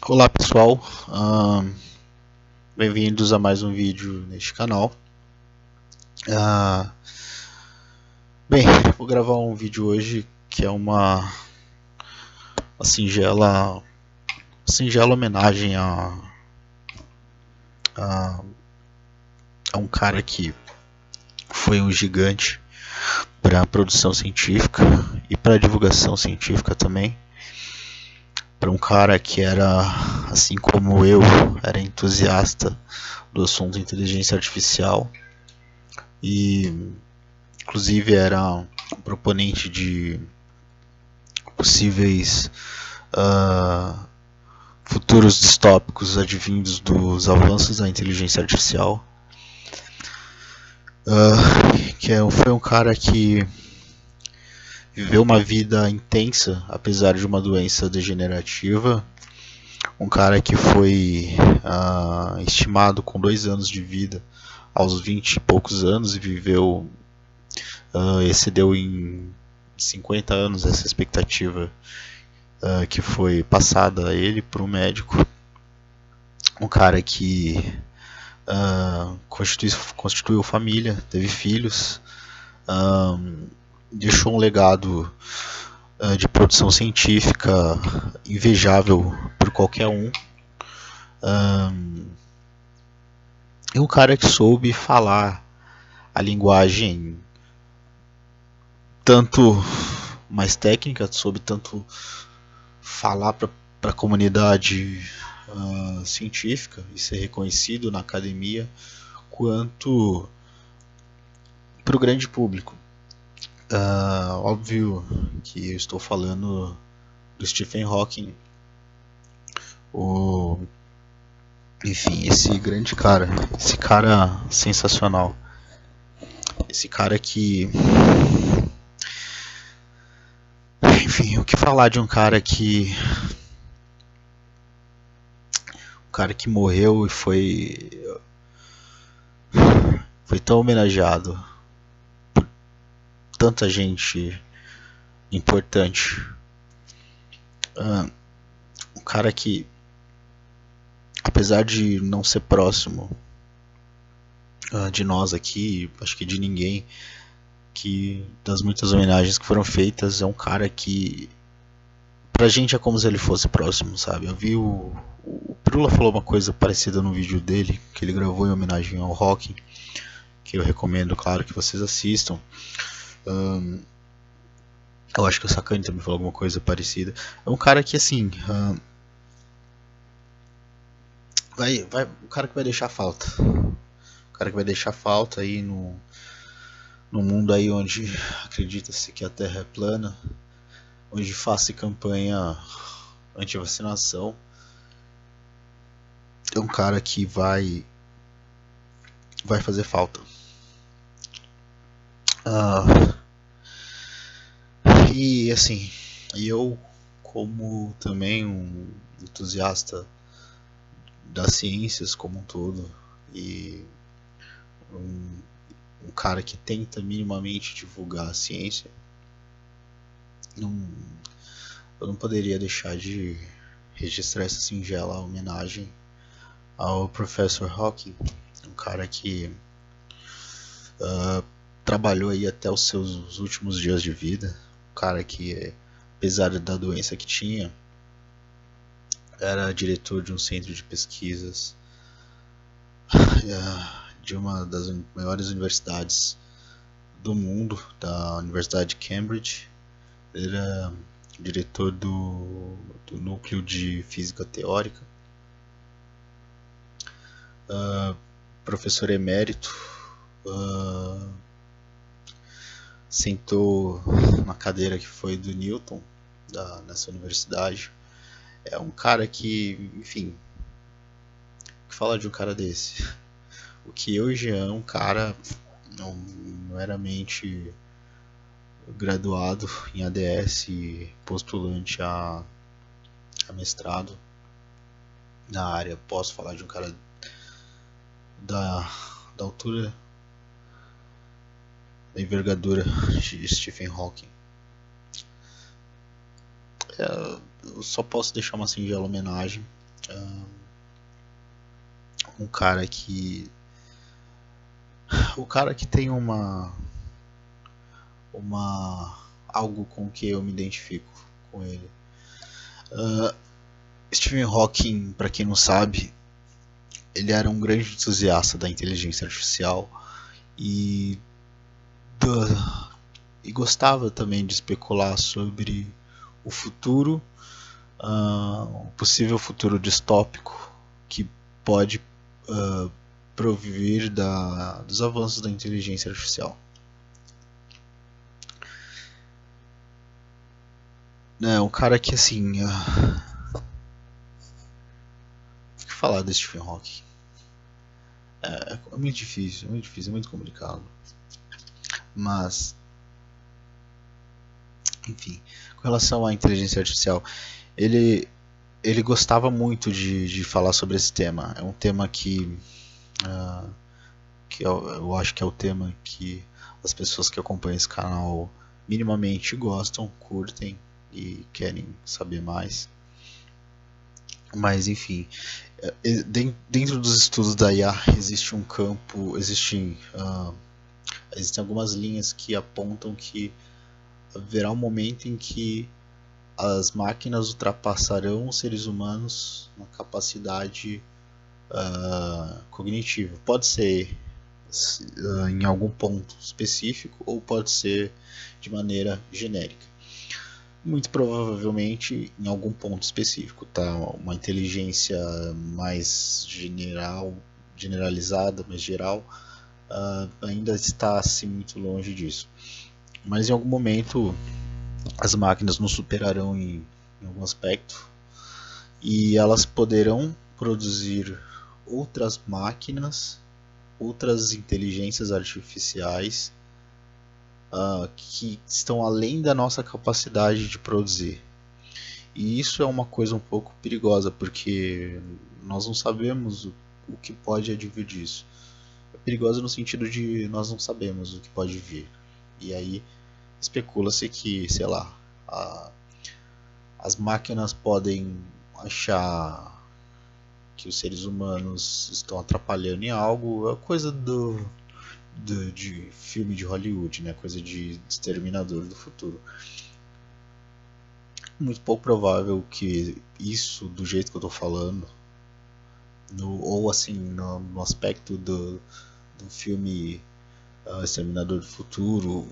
Olá pessoal, bem-vindos a mais um vídeo neste canal. Ah, Bem, vou gravar um vídeo hoje que é uma singela homenagem a, a um cara que foi um gigante para a produção científica e para a divulgação científica também. Para um cara que era, assim como eu, era entusiasta do assunto inteligência artificial e inclusive era um proponente de possíveis futuros distópicos advindos dos avanços da inteligência artificial. Foi um cara que viveu uma vida intensa, apesar de uma doença degenerativa. Um cara que foi estimado com 2 anos de vida aos 20 e poucos anos e viveu, excedeu em 50 anos essa expectativa que foi passada a ele por um médico. Um cara que constituiu família, teve filhos, deixou um legado de produção científica invejável por qualquer um. E um cara que soube falar a linguagem tanto mais técnica, soube tanto falar para a comunidade científica e ser reconhecido na academia, quanto para o grande público. Óbvio que eu estou falando do Stephen Hawking, enfim, esse grande cara, esse cara sensacional, esse cara que, enfim, o que falar de um cara que morreu e foi tão homenageado por tanta gente importante. Um cara que, apesar de não ser próximo de nós aqui, acho que de ninguém, que das muitas homenagens que foram feitas, é um cara que pra gente é como se ele fosse próximo, sabe? Eu vi o Pirula falou uma coisa parecida no vídeo dele, que ele gravou em homenagem ao Hawking, que eu recomendo, claro, que vocês assistam. Eu acho que o Sakane também falou alguma coisa parecida. É um cara que, assim, o cara que vai deixar falta. O cara que vai deixar falta aí no mundo aí onde acredita-se que a Terra é plana, onde faz-se campanha anti-vacinação. É um cara que vai fazer falta. E assim, eu, como também um entusiasta das ciências como um todo, e um cara que tenta minimamente divulgar a ciência, eu não poderia deixar de registrar essa singela homenagem ao Professor Hawking, um cara que trabalhou aí até os seus últimos dias de vida, um cara que, apesar da doença que tinha, era diretor de um centro de pesquisas de uma das maiores universidades do mundo, da Universidade de Cambridge. Ele era diretor do núcleo de física teórica, professor emérito, sentou na cadeira que foi do Newton nessa universidade. É um cara que, enfim, o que falar de um cara desse? O que eu já é um cara não meramente graduado em ADS e postulante a mestrado na área. Posso falar de um cara da altura, da envergadura de Stephen Hawking. Eu só posso deixar uma singela homenagem um cara que o cara que tem uma algo com que eu me identifico com ele. Stephen Hawking, para quem não sabe, ele era um grande entusiasta da inteligência artificial e, e gostava também de especular sobre o futuro, o possível futuro distópico que pode provir dos avanços da inteligência artificial. É um cara que assim. O que falar desse Stephen Hawking? É muito difícil, é muito complicado. Mas, enfim, com relação à inteligência artificial, ele, ele gostava muito de falar sobre esse tema. É um tema que eu acho que é o tema que as pessoas que acompanham esse canal minimamente gostam, curtem e querem saber mais. Mas enfim, dentro dos estudos da IA existe um campo, existem algumas linhas que apontam que haverá um momento em que as máquinas ultrapassarão os seres humanos na capacidade cognitiva. Pode ser em algum ponto específico ou pode ser de maneira genérica. Muito provavelmente em algum ponto específico, tá? Uma inteligência mais generalizada, mais geral, ainda está assim, muito longe disso. Mas em algum momento as máquinas nos superarão em algum aspecto e elas poderão produzir outras máquinas, outras inteligências artificiais que estão além da nossa capacidade de produzir. E isso é uma coisa um pouco perigosa, porque nós não sabemos o que pode advir disso. É perigosa no sentido de nós não sabemos o que pode vir. E aí especula-se que, sei lá, as máquinas podem achar que os seres humanos estão atrapalhando em algo, é coisa de filme de Hollywood, né? Coisa de Exterminador do Futuro. Muito pouco provável que isso, do jeito que eu tô falando, ou assim, no aspecto do filme Exterminador do Futuro,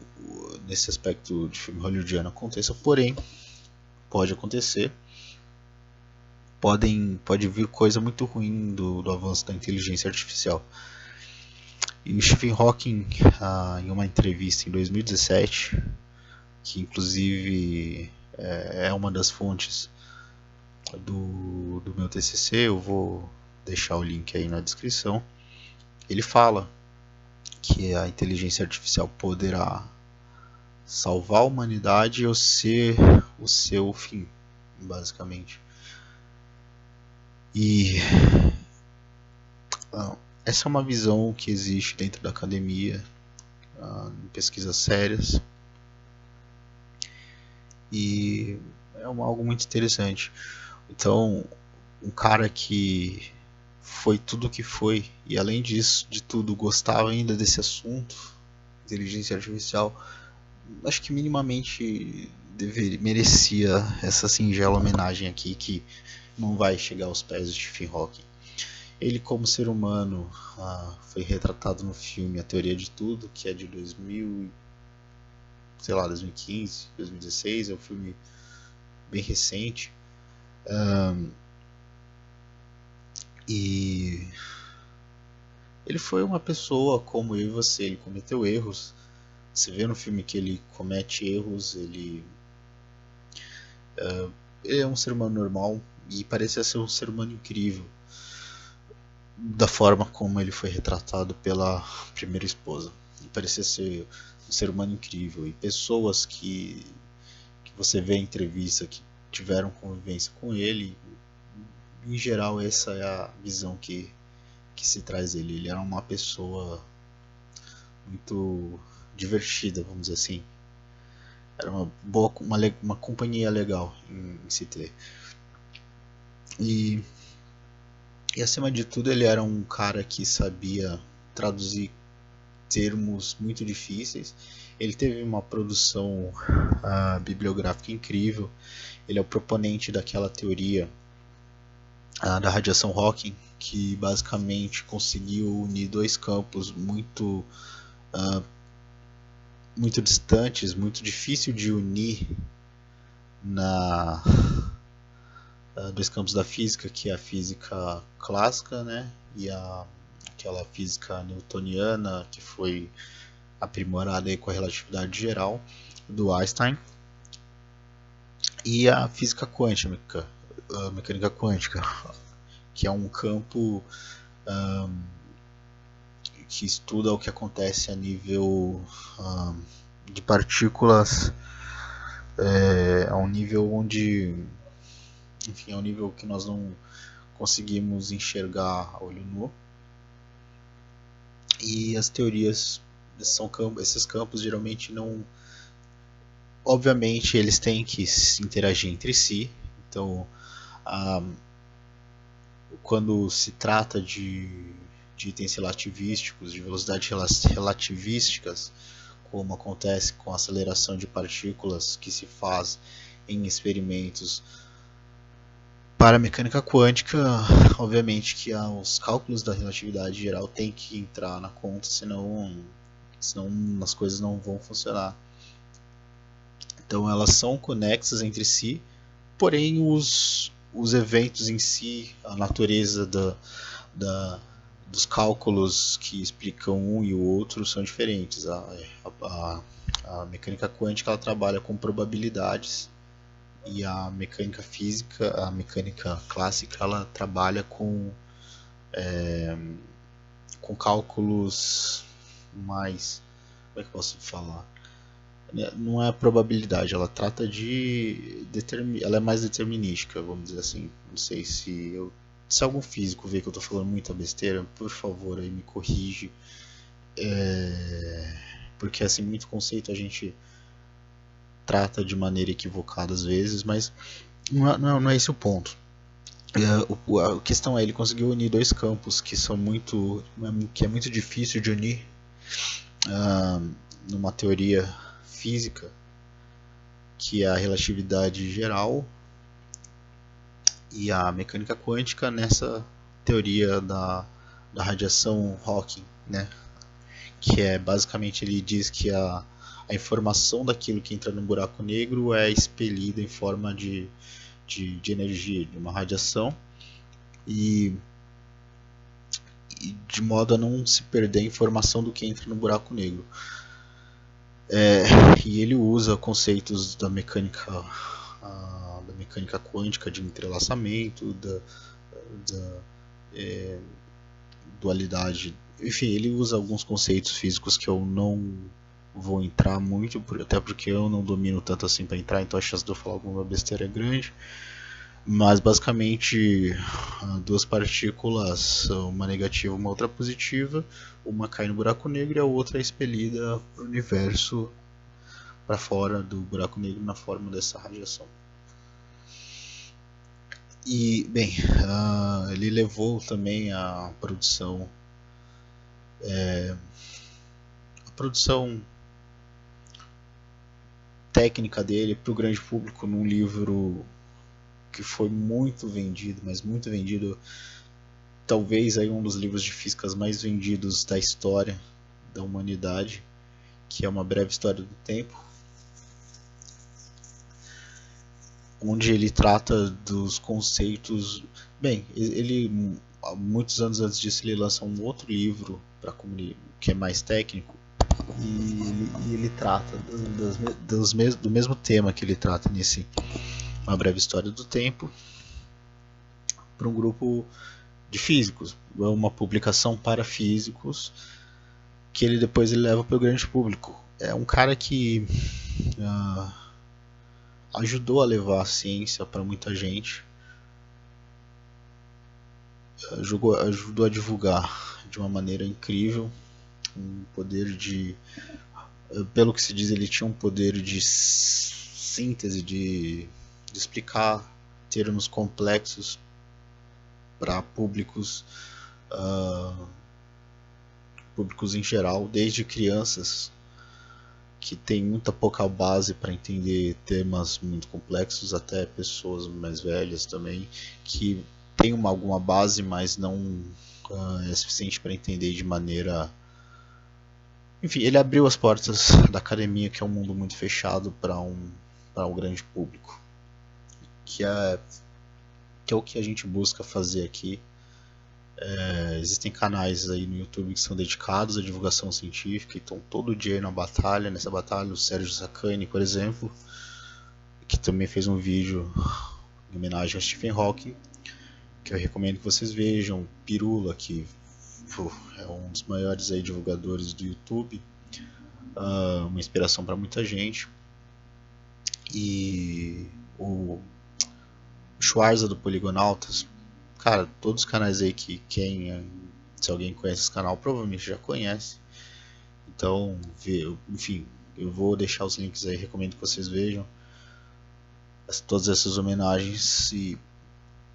nesse aspecto de filme hollywoodiano aconteça, porém, pode acontecer. Pode vir coisa muito ruim do avanço da inteligência artificial. E o Stephen Hawking, em uma entrevista em 2017, que inclusive é uma das fontes do meu TCC, eu vou deixar o link aí na descrição, ele fala que a inteligência artificial poderá salvar a humanidade ou ser o seu fim, basicamente. E essa é uma visão que existe dentro da academia, em pesquisas sérias, e é algo muito interessante. Então, um cara que foi tudo o que foi, e além disso, de tudo, gostava ainda desse assunto, inteligência artificial, acho que minimamente merecia essa singela homenagem aqui, que não vai chegar aos pés de Stephen Hawking. Ele, como ser humano, foi retratado no filme A Teoria de Tudo, que é de 2015, 2016, é um filme bem recente. E ele foi uma pessoa como eu e você, ele cometeu erros. Você vê no filme que ele comete erros, ele é um ser humano normal e parecia ser um ser humano incrível, da forma como ele foi retratado pela primeira esposa. Ele parecia ser um ser humano incrível, e pessoas que você vê em entrevista que tiveram convivência com ele, em geral essa é a visão que se traz dele. Ele era uma pessoa muito divertida, vamos dizer assim. Era uma companhia legal em se ter. E E acima de tudo ele era um cara que sabia traduzir termos muito difíceis. Ele teve uma produção bibliográfica incrível. Ele é o proponente daquela teoria da radiação Hawking, que basicamente conseguiu unir dois campos muito distantes, muito difícil de unir na dois campos da física, que é a física clássica, né, e aquela física newtoniana que foi aprimorada aí com a relatividade geral do Einstein, e a física quântica, a mecânica quântica, que é um campo que estuda o que acontece a nível de partículas, a um nível onde, enfim, é um nível que nós não conseguimos enxergar a olho nu. E as teorias esses campos geralmente não, obviamente eles têm que interagir entre si. Então quando se trata de itens relativísticos, de velocidades relativísticas, como acontece com a aceleração de partículas que se faz em experimentos para a mecânica quântica, obviamente que os cálculos da relatividade geral têm que entrar na conta, senão as coisas não vão funcionar. Então elas são conexas entre si, porém os eventos em si, a natureza dos cálculos que explicam um e o outro são diferentes. A mecânica quântica ela trabalha com probabilidades, e a mecânica física, a mecânica clássica, ela trabalha com cálculos mais, como é que eu posso falar? Não é a probabilidade, ela trata ela é mais determinística, vamos dizer assim. Não sei se algum físico vê que eu estou falando muita besteira, por favor aí me corrige, porque assim, muito conceito a gente trata de maneira equivocada às vezes, mas não é esse o ponto. A questão é, ele conseguiu unir dois campos que é muito difícil de unir numa teoria física, que é a relatividade geral, e a mecânica quântica nessa teoria da radiação Hawking, né? Que é basicamente, ele diz que a informação daquilo que entra no buraco negro é expelida em forma de energia, de uma radiação, e de modo a não se perder a informação do que entra no buraco negro. E ele usa conceitos da mecânica quântica, de entrelaçamento, da dualidade. Enfim, ele usa alguns conceitos físicos que eu não vou entrar muito, até porque eu não domino tanto assim para entrar, então a chance de eu falar alguma besteira é grande. Mas basicamente, duas partículas, uma negativa e uma outra positiva, uma cai no buraco negro e a outra é expelida para o universo, para fora do buraco negro, na forma dessa radiação. E, bem, ele levou também a produção técnica dele para o grande público num livro que foi muito vendido, mas muito vendido, talvez aí um dos livros de físicas mais vendidos da história da humanidade, que é Uma Breve História do Tempo, onde ele trata dos conceitos. Bem, ele muitos anos antes disso ele lança um outro livro que é mais técnico, e ele trata do mesmo tema que ele trata nesse Uma Breve História do Tempo, para um grupo de físicos, uma publicação para físicos, que ele depois leva para o grande público. É um cara que ajudou a levar a ciência para muita gente, ajudou a divulgar de uma maneira incrível, um poder pelo que se diz, ele tinha um poder de síntese, de explicar termos complexos para públicos em geral, desde crianças que têm muita pouca base para entender temas muito complexos, até pessoas mais velhas também, que têm alguma base, mas não é suficiente para entender de maneira. Enfim, ele abriu as portas da academia, que é um mundo muito fechado, para um grande público, que é o que a gente busca fazer aqui. Existem canais aí no YouTube que são dedicados à divulgação científica e estão todo dia aí nessa batalha, o Sérgio Sacani, por exemplo, que também fez um vídeo em homenagem ao Stephen Hawking, que eu recomendo que vocês vejam. Pirula, que é um dos maiores aí divulgadores do YouTube, uma inspiração para muita gente. E o Schwarza do Poligonautas, cara, todos os canais aí que se alguém conhece esse canal, provavelmente já conhece. Então, enfim, eu vou deixar os links aí, recomendo que vocês vejam todas essas homenagens. E,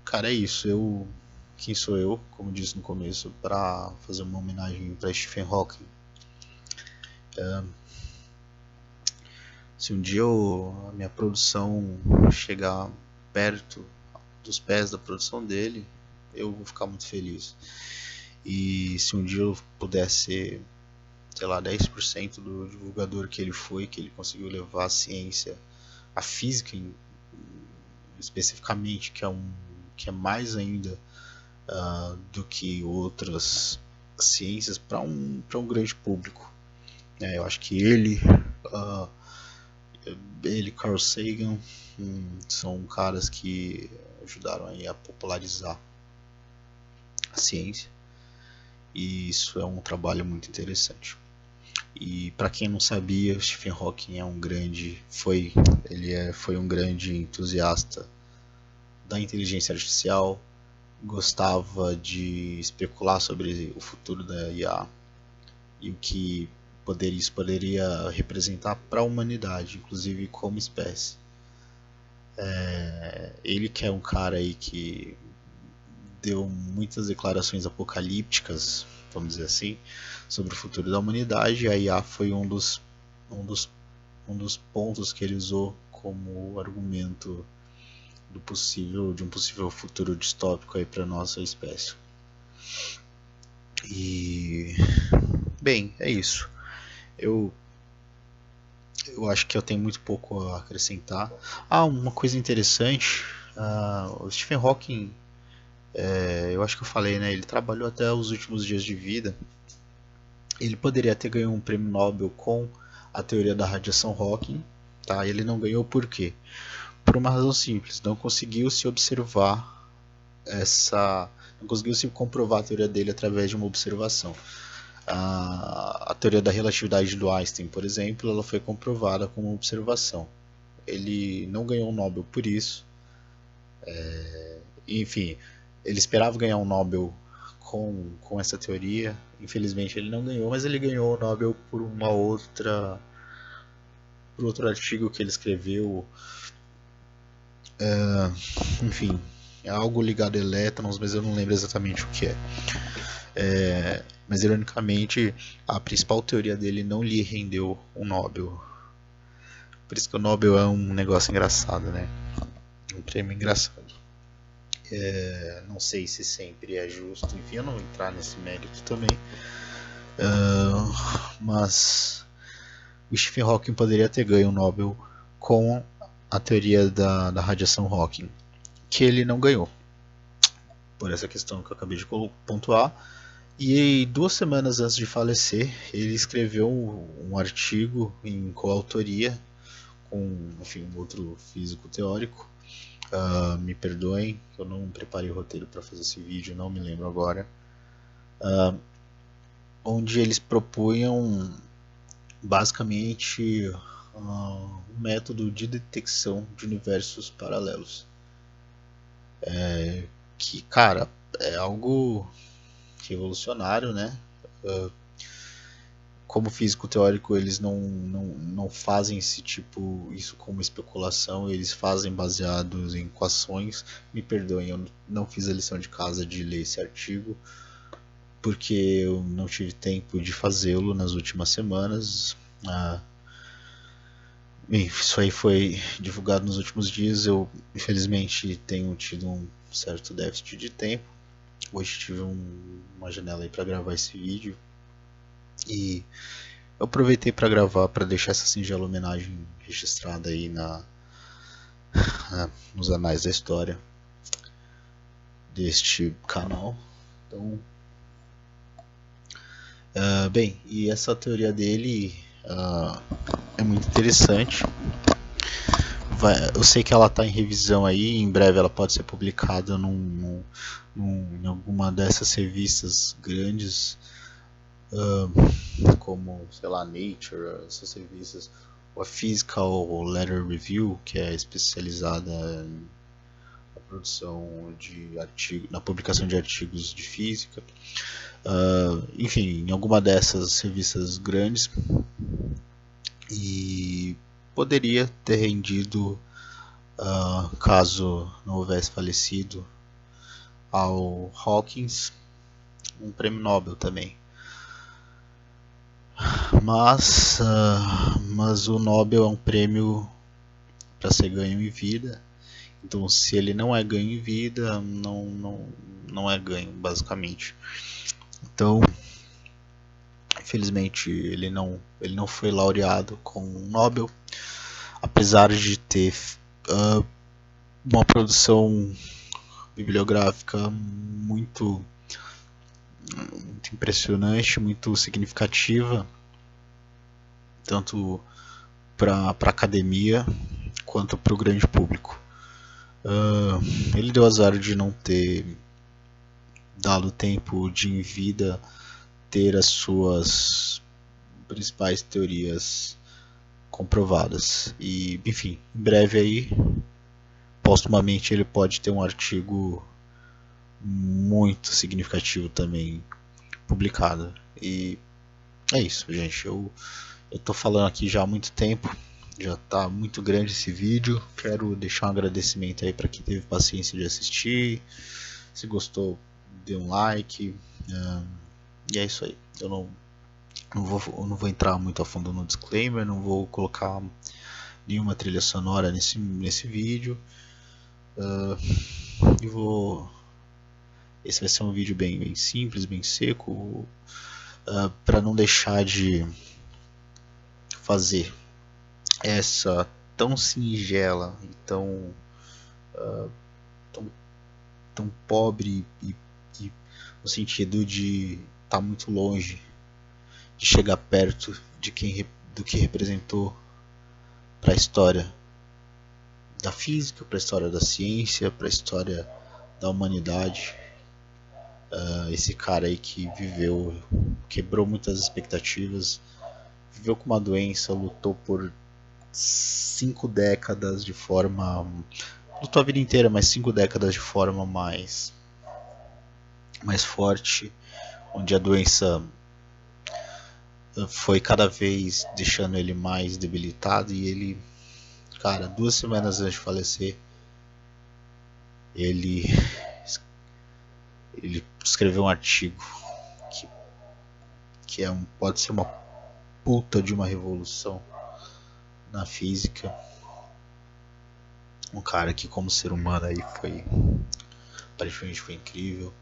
cara, é isso. Quem sou eu, como disse no começo, para fazer uma homenagem para Stephen Hawking? Se um dia a minha produção chegar perto dos pés da produção dele, eu vou ficar muito feliz. E se um dia eu puder ser, sei lá, 10% do divulgador que ele foi, que ele conseguiu levar a ciência, a física especificamente, que é mais ainda do que outras ciências, para um grande público. Eu acho que ele, Carl Sagan, são caras que ajudaram aí a popularizar a ciência, e isso é um trabalho muito interessante. E para quem não sabia, Stephen Hawking foi um grande entusiasta da inteligência artificial, gostava de especular sobre o futuro da IA e o que isso poderia representar para a humanidade, inclusive como espécie. Ele que é um cara aí que deu muitas declarações apocalípticas, vamos dizer assim, sobre o futuro da humanidade. A IA foi um dos pontos que ele usou como argumento de um possível futuro distópico aí para nossa espécie. E bem, é isso. Eu acho que eu tenho muito pouco a acrescentar. Uma coisa interessante, o Stephen Hawking, eu acho que eu falei, né? Ele trabalhou até os últimos dias de vida. Ele poderia ter ganho um prêmio Nobel com a teoria da radiação Hawking, tá? Ele não ganhou por quê? Por uma razão simples, não conseguiu se comprovar a teoria dele através de uma observação. A teoria da relatividade do Einstein, por exemplo, ela foi comprovada com uma observação. Ele não ganhou um Nobel por isso. Enfim, ele esperava ganhar um Nobel com essa teoria. Infelizmente ele não ganhou, mas ele ganhou o Nobel por outro artigo que ele escreveu. Enfim, é algo ligado a elétrons, mas eu não lembro exatamente o que é. Mas ironicamente, a principal teoria dele não lhe rendeu um Nobel. Por isso que o Nobel é um negócio engraçado, né? Um prêmio engraçado. Não sei se sempre é justo, enfim, eu não vou entrar nesse mérito também. Mas o Stephen Hawking poderia ter ganho um Nobel com a teoria da radiação Hawking, que ele não ganhou, por essa questão que eu acabei de pontuar. E 2 semanas antes de falecer, ele escreveu um artigo em coautoria com, enfim, um outro físico teórico. Me perdoem, eu não preparei o roteiro para fazer esse vídeo, não me lembro agora. Onde eles propunham basicamente um método de detecção de universos paralelos. Que, cara, é algo revolucionário, né? como físico teórico, eles não fazem isso como especulação, eles fazem baseados em equações. Me perdoem, eu não fiz a lição de casa de ler esse artigo, porque eu não tive tempo de fazê-lo nas últimas semanas. Bem, isso aí foi divulgado nos últimos dias. Eu, infelizmente, tenho tido um certo déficit de tempo. Hoje tive uma janela aí para gravar esse vídeo e eu aproveitei para gravar, para deixar essa singela homenagem registrada aí nos anais da história deste canal. Então, bem, e essa teoria dele é muito interessante. Eu sei que ela está em revisão aí, em breve ela pode ser publicada em alguma dessas revistas grandes, como, sei lá, Nature, essas revistas, ou a Physical Letter Review, que é especializada na produção de artigos, na publicação de artigos de física. Enfim, em alguma dessas revistas grandes, e poderia ter rendido, caso não houvesse falecido, ao Hawkins um prêmio Nobel também. Mas o Nobel é um prêmio para ser ganho em vida. Então, se ele não é ganho em vida, não é ganho, basicamente. Então, infelizmente, ele não foi laureado com um Nobel, apesar de ter uma produção bibliográfica muito impressionante, muito significativa, tanto para a academia quanto para o grande público. Ele deu azar de não ter dado tempo de, em vida, ter as suas principais teorias comprovadas. E, enfim, em breve aí, postumamente, ele pode ter um artigo muito significativo também publicado. E é isso, gente. Eu tô falando aqui já há muito tempo, já tá muito grande esse vídeo. Quero deixar um agradecimento aí para quem teve paciência de assistir. Se gostou, dê um like. E é isso aí. Eu não vou entrar muito a fundo no disclaimer, não vou colocar nenhuma trilha sonora nesse vídeo. Esse vai ser um vídeo bem simples, bem seco, para não deixar de fazer essa tão singela e tão pobre e no sentido de estar muito longe de chegar perto do que representou para a história da física, para a história da ciência, para a história da humanidade. Esse cara aí que viveu, quebrou muitas expectativas, viveu com uma doença, lutou por 5 décadas de forma, lutou a vida inteira, mas 5 décadas de forma mais forte, onde a doença foi cada vez deixando ele mais debilitado, e ele, cara, 2 semanas antes de falecer, ele escreveu um artigo que pode ser uma puta de uma revolução na física. Um cara que, como ser humano, aí aparentemente foi incrível.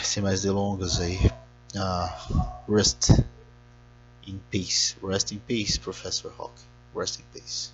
Sem mais delongas aí, rest in peace, Professor Hawking, rest in peace.